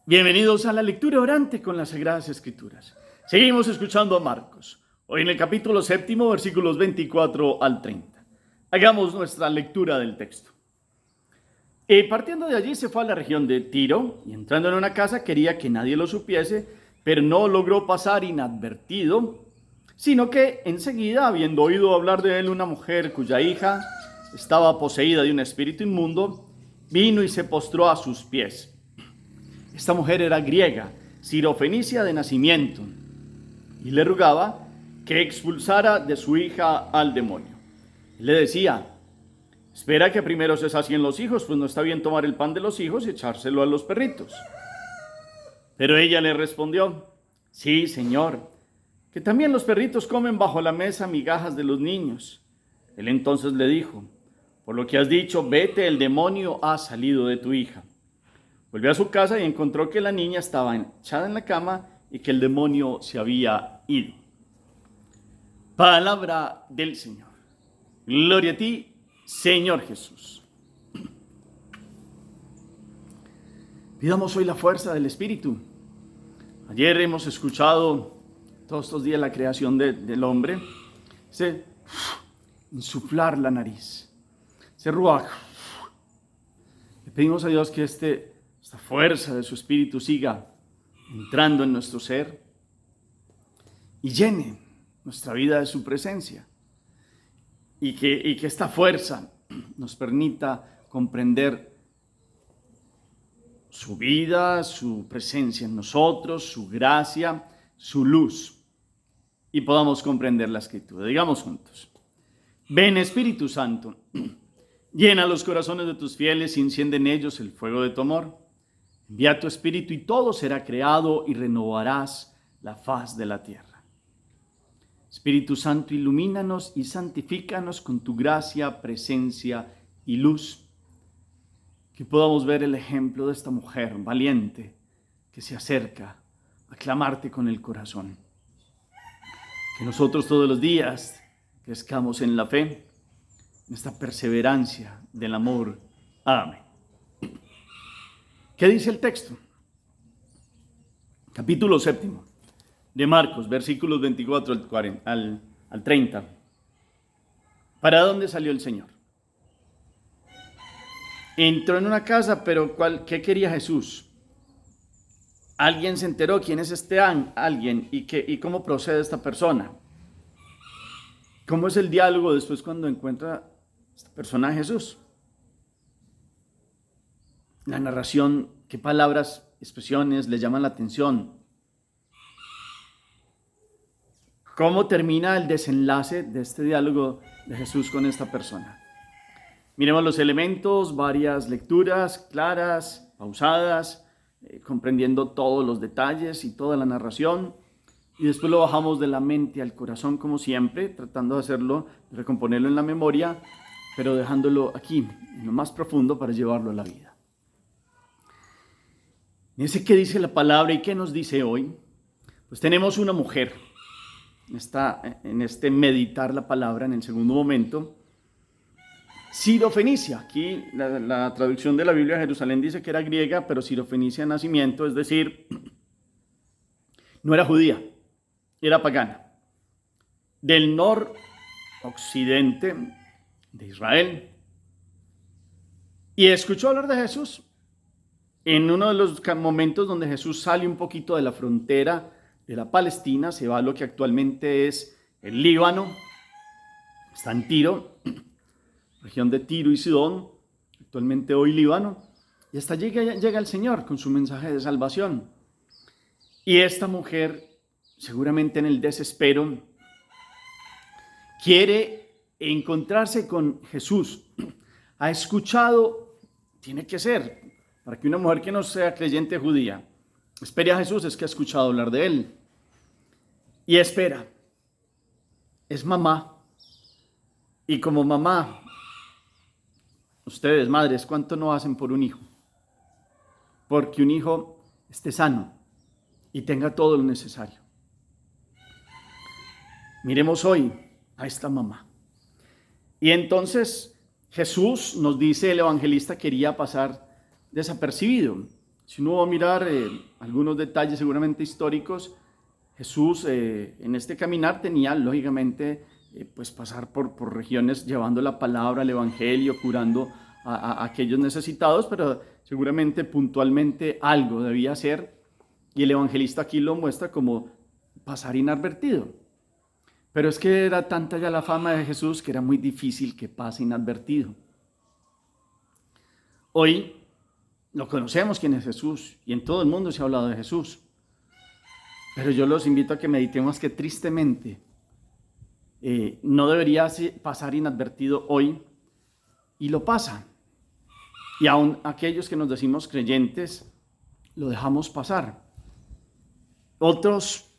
Bienvenidos a la lectura orante con las Sagradas Escrituras. Seguimos escuchando a Marcos, hoy en el capítulo 7, versículos 24 al 30. Hagamos nuestra lectura del texto. Partiendo de allí se fue a la región de Tiro y entrando en una casa quería que nadie lo supiese, pero no logró pasar inadvertido, sino que enseguida, habiendo oído hablar de él una mujer cuya hija estaba poseída de un espíritu inmundo, vino y se postró a sus pies. Esta mujer era griega, sirofenicia de nacimiento, y le rogaba que expulsara de su hija al demonio. Él le decía: espera que primero se sacien los hijos, pues no está bien tomar el pan de los hijos y echárselo a los perritos. Pero ella le respondió: sí, Señor, que también los perritos comen bajo la mesa migajas de los niños. Él entonces le dijo: por lo que has dicho, vete, el demonio ha salido de tu hija. Volvió a su casa y encontró que la niña estaba echada en la cama y que el demonio se había ido. Palabra del Señor. Gloria a ti, Señor Jesús. Pidamos hoy la fuerza del Espíritu. Ayer hemos escuchado todos estos días la creación del hombre. Se insuflar la nariz. Se ruaj. Le pedimos a Dios que esta fuerza de su Espíritu siga entrando en nuestro ser y llene nuestra vida de su presencia. Y que esta fuerza nos permita comprender su vida, su presencia en nosotros, su gracia, su luz. Y podamos comprender la Escritura. Digamos juntos: ven, Espíritu Santo, llena los corazones de tus fieles y enciende en ellos el fuego de tu amor. Envía tu Espíritu y todo será creado y renovarás la faz de la tierra. Espíritu Santo, ilumínanos y santifícanos con tu gracia, presencia y luz. Que podamos ver el ejemplo de esta mujer valiente que se acerca a clamarte con el corazón. Que nosotros todos los días crezcamos en la fe, en esta perseverancia del amor. Amén. ¿Qué dice el texto? Capítulo 7 de Marcos, versículos 24 al 30. ¿Para dónde salió el Señor? Entró en una casa, pero ¿qué quería Jesús? Alguien se enteró quién es este alguien y cómo procede esta persona. ¿Cómo es el diálogo después cuando encuentra esta persona a Jesús? La narración, qué palabras, expresiones le llaman la atención. ¿Cómo termina el desenlace de este diálogo de Jesús con esta persona? Miremos los elementos, varias lecturas claras, pausadas, comprendiendo todos los detalles y toda la narración. Y después lo bajamos de la mente al corazón como siempre, tratando de hacerlo, de recomponerlo en la memoria, pero dejándolo aquí, en lo más profundo, para llevarlo a la vida. Fíjense qué dice la palabra y qué nos dice hoy. Pues tenemos una mujer, en este meditar la palabra en el segundo momento, sirofenicia. Aquí la traducción de la Biblia de Jerusalén dice que era griega, pero sirofenicia de nacimiento, es decir, no era judía, era pagana. Del noroccidente de Israel. Y escuchó hablar de Jesús en uno de los momentos donde Jesús sale un poquito de la frontera de la Palestina, se va a lo que actualmente es el Líbano, está en Tiro, región de Tiro y Sidón, actualmente hoy Líbano, y hasta llega el Señor con su mensaje de salvación. Y esta mujer, seguramente en el desespero, quiere encontrarse con Jesús. Ha escuchado, tiene que ser, para que una mujer que no sea creyente judía espere a Jesús, es que ha escuchado hablar de él. Y espera. Es mamá. Y como mamá, ustedes, madres, ¿cuánto no hacen por un hijo? Porque un hijo esté sano y tenga todo lo necesario. Miremos hoy a esta mamá. Y entonces Jesús, nos dice el evangelista, quería pasar desapercibido. Si uno va a mirar algunos detalles seguramente históricos, Jesús en este caminar tenía lógicamente pues pasar por regiones llevando la palabra, el evangelio, curando a aquellos necesitados, pero seguramente puntualmente algo debía hacer, y el evangelista aquí lo muestra como pasar inadvertido. Pero es que era tanta ya la fama de Jesús que era muy difícil que pase inadvertido. Hoy lo conocemos quién es Jesús y en todo el mundo se ha hablado de Jesús. Pero yo los invito a que meditemos que tristemente no debería pasar inadvertido hoy, y lo pasa. Y aún aquellos que nos decimos creyentes lo dejamos pasar. Otros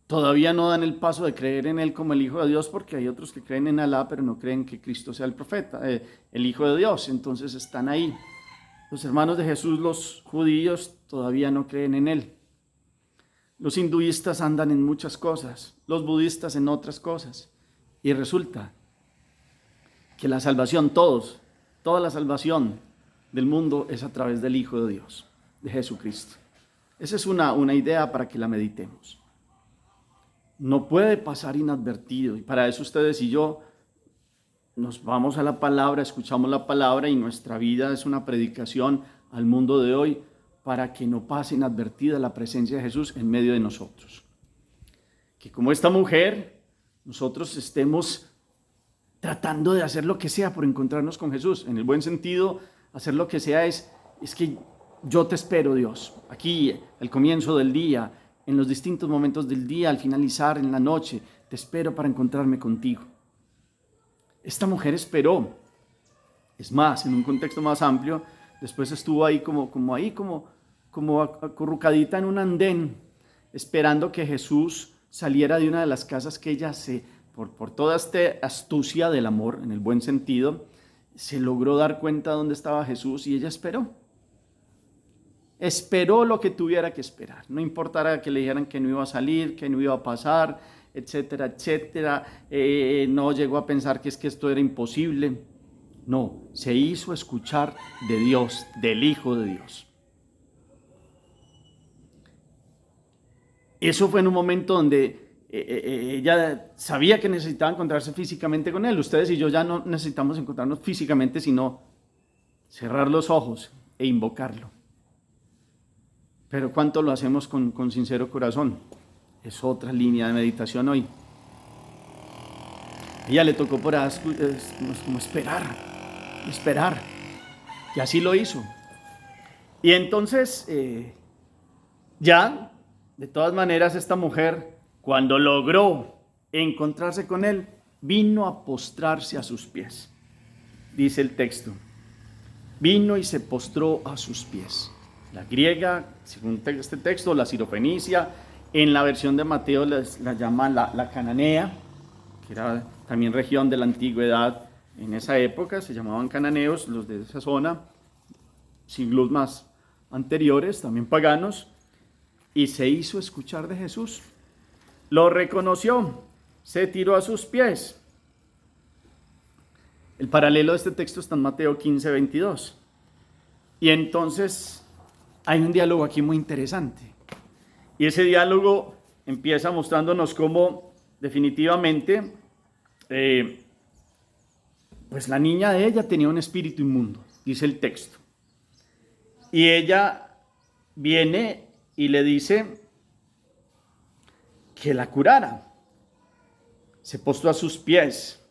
todavía no dan el paso de creer en Él como el Hijo de Dios, porque hay otros que creen en Alá, pero no creen que Cristo sea el profeta, el Hijo de Dios. Entonces están ahí. Los hermanos de Jesús, los judíos, todavía no creen en Él. Los hinduistas andan en muchas cosas, los budistas en otras cosas. Y resulta que la salvación, toda la salvación del mundo es a través del Hijo de Dios, de Jesucristo. Esa es una idea para que la meditemos. No puede pasar inadvertido, y para eso ustedes y yo nos vamos a la palabra, escuchamos la palabra, y nuestra vida es una predicación al mundo de hoy para que no pase inadvertida la presencia de Jesús en medio de nosotros. Que como esta mujer, nosotros estemos tratando de hacer lo que sea por encontrarnos con Jesús. En el buen sentido, hacer lo que sea es que yo te espero, Dios, aquí al comienzo del día, en los distintos momentos del día, al finalizar, en la noche, te espero para encontrarme contigo. Esta mujer esperó. Es más, en un contexto más amplio, después estuvo ahí como acurrucadita en un andén, esperando que Jesús saliera de una de las casas que ella por toda esta astucia del amor, en el buen sentido, se logró dar cuenta de dónde estaba Jesús, y ella esperó. Esperó lo que tuviera que esperar. No importara que le dijeran que no iba a salir, que no iba a pasar, etcétera, etcétera. No llegó a pensar que esto era imposible. No, se hizo escuchar de Dios, del Hijo de Dios. Eso fue en un momento donde ella sabía que necesitaba encontrarse físicamente con Él. Ustedes y yo ya no necesitamos encontrarnos físicamente, sino cerrar los ojos e invocarlo. Pero ¿cuánto lo hacemos con sincero corazón? Es otra línea de meditación hoy. A ella le tocó por como esperar. Y así lo hizo. Y entonces, ya, de todas maneras, esta mujer, cuando logró encontrarse con Él, vino a postrarse a sus pies. Dice el texto, vino y se postró a sus pies. La griega, según este texto, la sirofenicia, en la versión de Mateo la llaman la cananea, que era también región de la antigüedad. En esa época se llamaban cananeos, los de esa zona, siglos más anteriores, también paganos, y se hizo escuchar de Jesús. Lo reconoció, se tiró a sus pies. El paralelo de este texto está en Mateo 15, 22. Y entonces hay un diálogo aquí muy interesante. Y ese diálogo empieza mostrándonos cómo definitivamente pues la niña de ella tenía un espíritu inmundo, dice el texto. Y ella viene y le dice que la curara. Se postró a sus pies.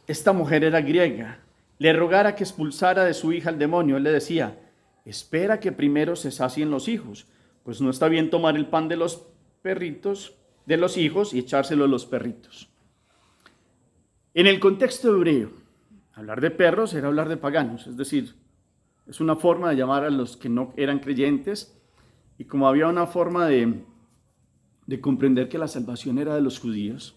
Esta mujer era griega. Le rogara que expulsara de su hija al demonio. Él le decía, espera que primero se sacien los hijos, pues no está bien tomar el pan de los perritos, de los hijos, y echárselo a los perritos. En el contexto hebreo, hablar de perros era hablar de paganos, es decir, es una forma de llamar a los que no eran creyentes, y como había una forma de comprender que la salvación era de los judíos,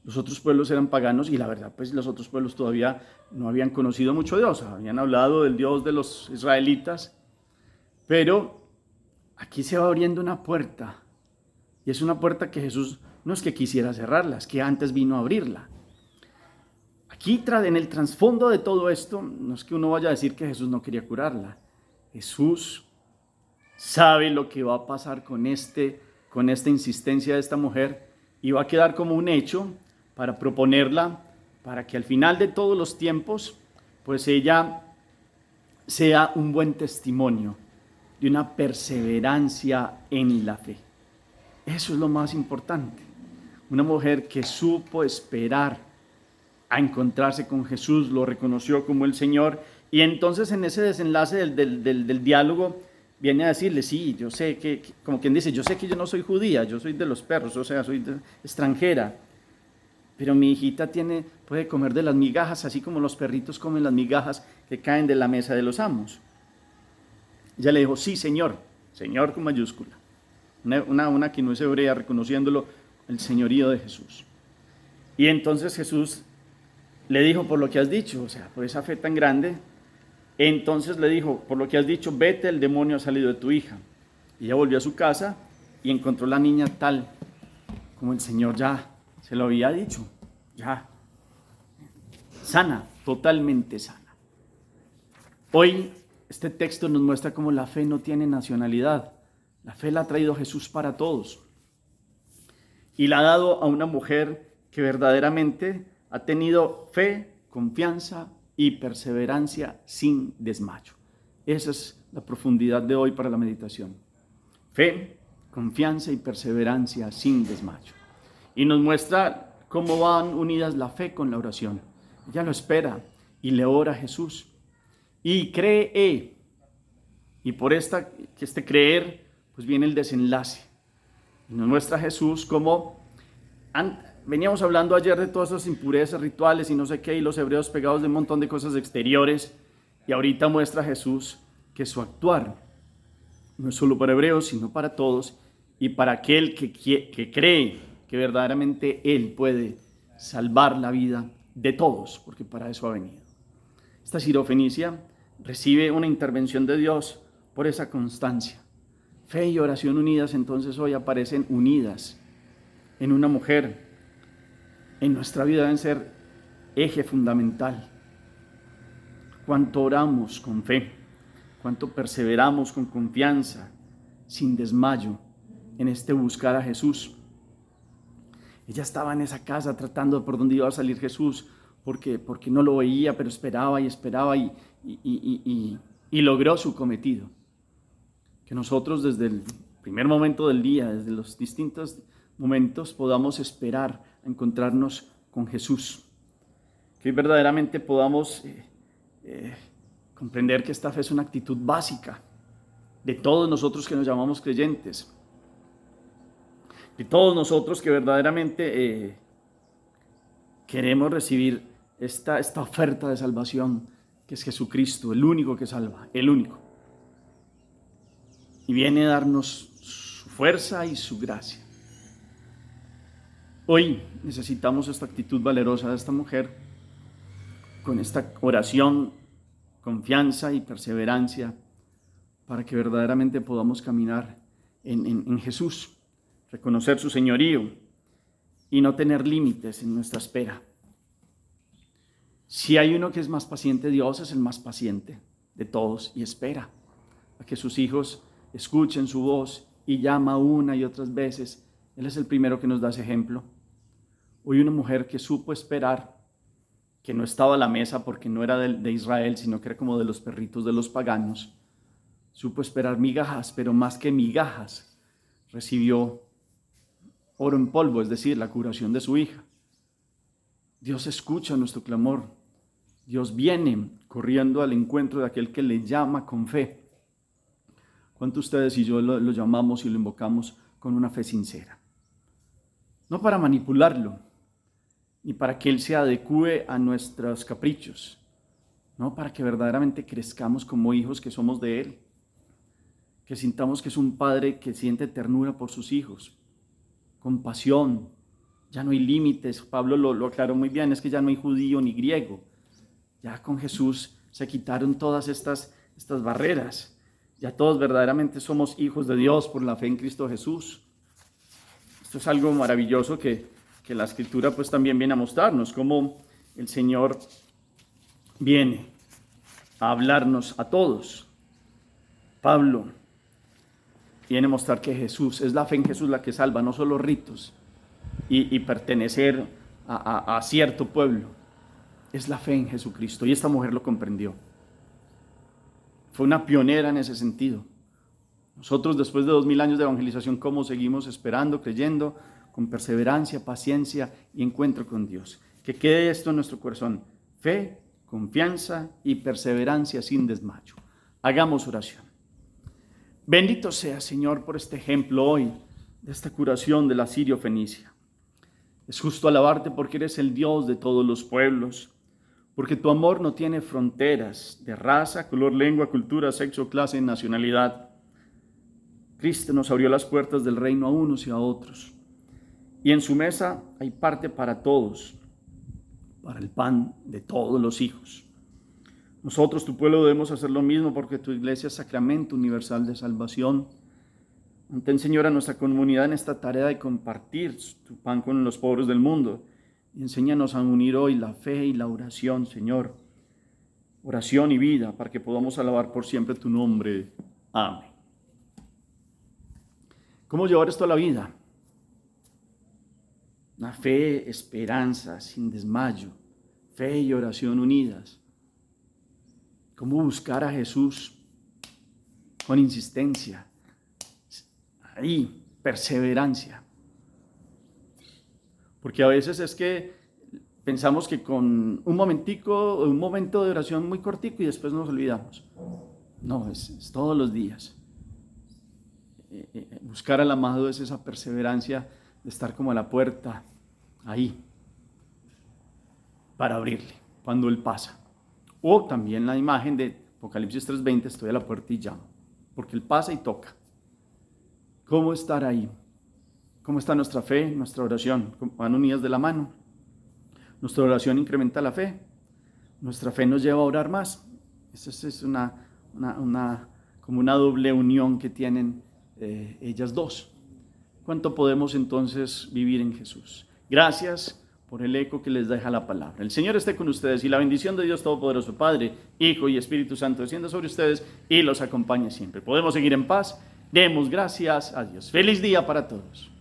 los otros pueblos eran paganos, y la verdad, pues los otros pueblos todavía no habían conocido mucho a Dios, habían hablado del Dios de los israelitas, pero aquí se va abriendo una puerta, y es una puerta que Jesús no es que quisiera cerrarla, es que antes vino a abrirla. Aquí en el trasfondo de todo esto, no es que uno vaya a decir que Jesús no quería curarla, Jesús sabe lo que va a pasar con esta insistencia de esta mujer y va a quedar como un hecho para proponerla, para que al final de todos los tiempos, pues ella sea un buen testimonio de una perseverancia en la fe. Eso es lo más importante. Una mujer que supo esperar a encontrarse con Jesús, lo reconoció como el Señor, y entonces en ese desenlace del diálogo viene a decirle, sí, yo sé que, como quien dice, yo sé que yo no soy judía, yo soy de los perros, o sea, soy extranjera, pero mi hijita puede comer de las migajas, así como los perritos comen las migajas que caen de la mesa de los amos. Ella le dijo, sí, Señor, Señor con mayúscula, una que no es hebrea, reconociéndolo, el señorío de Jesús. Y entonces Jesús le dijo, por lo que has dicho, o sea, por esa fe tan grande, entonces le dijo, por lo que has dicho, vete, el demonio ha salido de tu hija. Y ella volvió a su casa y encontró la niña tal como el Señor ya se lo había dicho, ya sana, totalmente sana. Hoy este texto nos muestra cómo la fe no tiene nacionalidad. La fe la ha traído Jesús para todos. Y la ha dado a una mujer que verdaderamente ha tenido fe, confianza y perseverancia sin desmayo. Esa es la profundidad de hoy para la meditación. Fe, confianza y perseverancia sin desmayo. Y nos muestra cómo van unidas la fe con la oración. Ella lo espera y le ora a Jesús. Y cree. Y por este creer, pues viene el desenlace. Y nos muestra Jesús cómo veníamos hablando ayer de todas esas impurezas rituales y no sé qué, y los hebreos pegados de un montón de cosas exteriores. Y ahorita muestra Jesús que su actuar no es solo para hebreos, sino para todos y para aquel que cree que verdaderamente Él puede salvar la vida de todos, porque para eso ha venido. Esta sirofenicia recibe una intervención de Dios por esa constancia. Fe y oración unidas, entonces hoy aparecen unidas en una mujer. En nuestra vida deben ser eje fundamental. Cuánto oramos con fe, cuánto perseveramos con confianza, sin desmayo, en este buscar a Jesús. Ella estaba en esa casa tratando de por dónde iba a salir Jesús, porque no lo veía, pero esperaba y logró su cometido. Que nosotros desde el primer momento del día, desde los distintos momentos, podamos esperar a encontrarnos con Jesús. Que verdaderamente podamos comprender que esta fe es una actitud básica de todos nosotros que nos llamamos creyentes. De todos nosotros que verdaderamente queremos recibir esta oferta de salvación, que es Jesucristo, el único que salva, el único. Y viene a darnos su fuerza y su gracia. Hoy necesitamos esta actitud valerosa de esta mujer, con esta oración, confianza y perseverancia, para que verdaderamente podamos caminar en Jesús, reconocer su señorío y no tener límites en nuestra espera. Si hay uno que es más paciente, Dios es el más paciente de todos y espera a que sus hijos escuchen su voz y llama una y otras veces. Él es el primero que nos da ese ejemplo. Hoy una mujer que supo esperar, que no estaba a la mesa porque no era de Israel, sino que era como de los perritos de los paganos, supo esperar migajas, pero más que migajas, recibió oro en polvo, es decir, la curación de su hija. Dios escucha nuestro clamor. Dios viene corriendo al encuentro de aquel que le llama con fe. ¿Cuántos ustedes y yo lo llamamos y lo invocamos con una fe sincera? No para manipularlo, ni para que Él se adecue a nuestros caprichos, no, para que verdaderamente crezcamos como hijos que somos de Él, que sintamos que es un padre que siente ternura por sus hijos, compasión. Ya no hay límites. Pablo lo aclaró muy bien, es que ya no hay judío ni griego. Ya con Jesús se quitaron todas estas barreras. Ya todos verdaderamente somos hijos de Dios por la fe en Cristo Jesús. Esto es algo maravilloso que la Escritura pues también viene a mostrarnos, cómo el Señor viene a hablarnos a todos. Pablo viene a mostrar que Jesús, es la fe en Jesús la que salva, no solo ritos y pertenecer a cierto pueblo. Es la fe en Jesucristo, y esta mujer lo comprendió. Fue una pionera en ese sentido. Nosotros, después de 2000 años de evangelización, ¿cómo seguimos esperando, creyendo, con perseverancia, paciencia y encuentro con Dios? Que quede esto en nuestro corazón: fe, confianza y perseverancia sin desmayo. Hagamos oración. Bendito sea, Señor, por este ejemplo hoy de esta curación de la sirio-fenicia. Es justo alabarte porque eres el Dios de todos los pueblos, porque tu amor no tiene fronteras de raza, color, lengua, cultura, sexo, clase, nacionalidad. Cristo nos abrió las puertas del reino a unos y a otros, y en su mesa hay parte para todos, para el pan de todos los hijos. Nosotros, tu pueblo, debemos hacer lo mismo, porque tu iglesia es sacramento universal de salvación. Mantén, Señor, a nuestra comunidad en esta tarea de compartir tu pan con los pobres del mundo, y enséñanos a unir hoy la fe y la oración, Señor. Oración y vida, para que podamos alabar por siempre tu nombre. Amén. ¿Cómo llevar esto a la vida? Una fe, esperanza, sin desmayo, fe y oración unidas. ¿Cómo buscar a Jesús con insistencia? Ahí, perseverancia. Porque a veces es que pensamos que con un momento de oración muy cortico y después nos olvidamos. No, es todos los días. Buscar al amado es esa perseverancia de estar como a la puerta, ahí, para abrirle cuando Él pasa. O también la imagen de Apocalipsis 3:20, estoy a la puerta y llamo, porque Él pasa y toca. ¿Cómo estar ahí? ¿Cómo está nuestra fe, nuestra oración? ¿Van unidas de la mano? Nuestra oración incrementa la fe. Nuestra fe nos lleva a orar más. Esa es como una doble unión que tienen ellas dos. ¿Cuánto podemos entonces vivir en Jesús? Gracias por el eco que les deja la palabra. El Señor esté con ustedes, y la bendición de Dios Todopoderoso, Padre, Hijo y Espíritu Santo, descienda sobre ustedes y los acompañe siempre. Podemos seguir en paz. Demos gracias a Dios. Feliz día para todos.